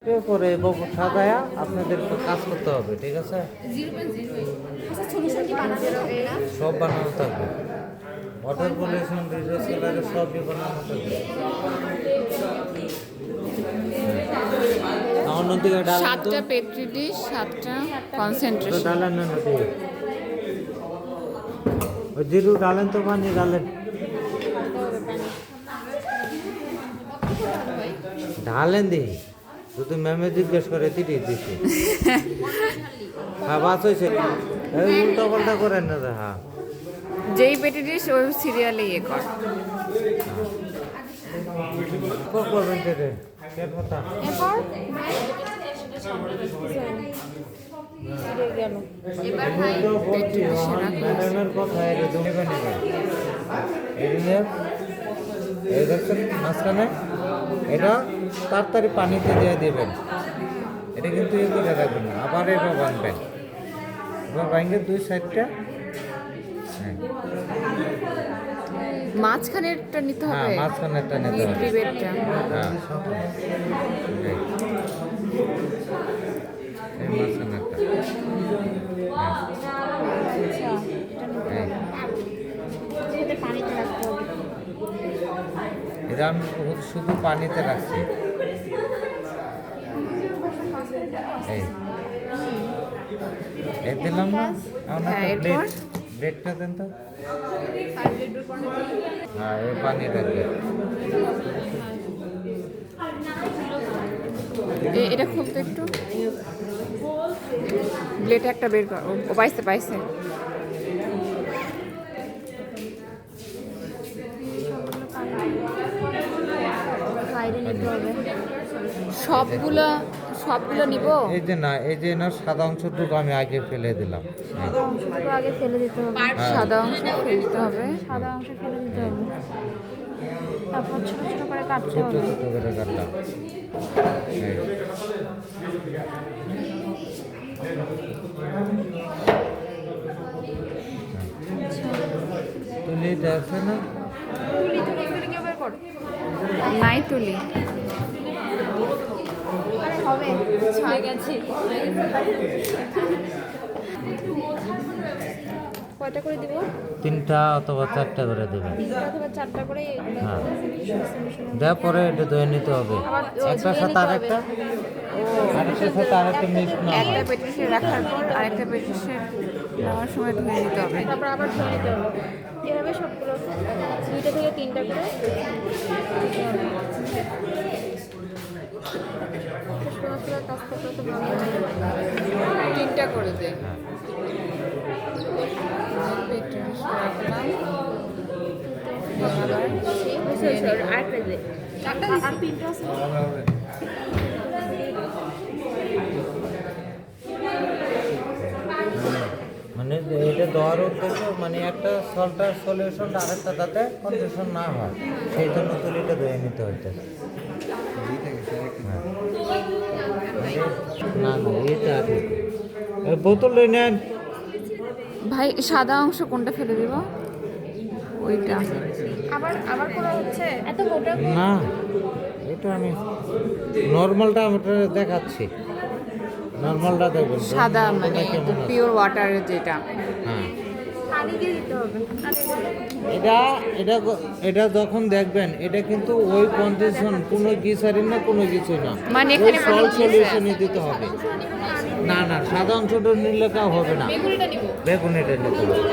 পরে বাবু সাজায়া আপনাদের কাজ করতে হবে, ঠিক আছে? সব বানানো থাকবে, ওয়াটার পলিউশন, রিসাইকেলারে সবই বানানো থাকবে। অন্যদিকে ডাল 7টা পেট্রি ডিশ, 7টা কনসেন্ট্রেশন। ডালেন না নদী ওই জিরু ডালেন তো, পানি ডালেন, ঢালেন দি যদি ম্যামে জিজ্ঞেস করে তিরিশ দিছি। হ্যাঁ বাস হয়েছে, এই উল্টা পাল্টা করেন না। হ্যাঁ যেই পেট্রি ডিশ ওই সিরিয়ালে ইয়ে কর। করবেন কেটে কেট কথা ম্যাডামের কথা এই দেখছেন মাঝখানে, এটা তাড়াতাড়ি পানিতে দিয়ে দেবেন। এটা কিন্তু ইয়ে করে রাখবেন না, আবার এটা বানবেন। এবার বাইঙ্গের দুই সাইডটা, হ্যাঁ মাঝখানেরটা নিতে হ্যাঁ হবে, মাঝখানেরটা নিতে হবে। লিকুইডটা। হ্যাঁ এই মাঝখানেরটা, হ্যাঁ এটা আমি শুধু পানিতে রাখছি। এই দিলাম না, হ্যাঁ, এরপর? ব্রেডটা দেন তো। হ্যাঁ এই পানি রাখবে। এটা খুলতে একটু, ব্লেড একটা বের কর। ও পাইছে পাইছে। সবগুলো সবগুলো নিব। এই যে না, এই যে না সাদা অংশটুকু আমি আগে ফেলে দিলাম। আগে ফেলে দিতে হবে, সাদা অংশ ফেলতে হবে। সাদা অংশ ফেলে দিতে হবে, তারপর ছোট ছোট করে কাটতে ছোট হবে। ছোট করে কাটলাম। এই। তুলিটা আছে না? তুলি তুলি তুলি কেউ বের করো। নাই তুলি। আরে হবে, হয়ে গেছে। কয়টা করে দিব? 3টা অথবা 4টা করে দেবেন। 3টা অথবা 4টা করে এগুলো হ্যাঁ solution দেওয়ার পরে এটা ধুয়ে নিতে হবে, আবার একটার সাথে আরেকটা, আরেকটার সাথে আরেকটা মিক্স না একটা হয়। পেট্রিসে রাখার পর আরেকটা পেট্রিসে নেওয়ার সময় ধুয়ে নিতে হবে। তারপর আবার ধুয়ে নিতে হবে। এভাবে সবগুলো 2টা থেকে 3টা করে দিতে হবে। সোজা কাজ করতে তো ভালো লাগে। 3টা করে দে। হ্যাঁ পেট্রিসে রাখলাম। আরেকটা দে। আর 3টা আছে। মানে এটা দেওয়ার উদ্দেশ্য মানে একটা সল্টার সলিউশন আরেকটা যাতে কনজেশন না হয়, সেই জন্য তুলিটা ধুয়ে নিতে হইতে। না না এটা আগে বোতল লই নেন। ভাই সাদা অংশ কোনটা ফেলে দিব? ওইটা। আবার আবার করা হচ্ছে, এত মোটা না এটা আমি নর্মালটা আমরা দেখাচ্ছি, নর্মালটা দেখবেন সাদা নরমালটা মানে কেমন আছে। পিওর ওয়াটারের যেটা। হ্যাঁ পানি দিয়ে দিতে হবে। এটা এটা এটা যখন দেখবেন এটা কিন্তু ওই কন্ডিশন, কোনো গ্লিসারিন না কোনো কিছু না, মানে ওই এখানে সল কোনো সলিউশনই দিতে হবে। না না সাদা অংশটা নিলে তাও হবে না, বেগুনিটা নিতে হবে।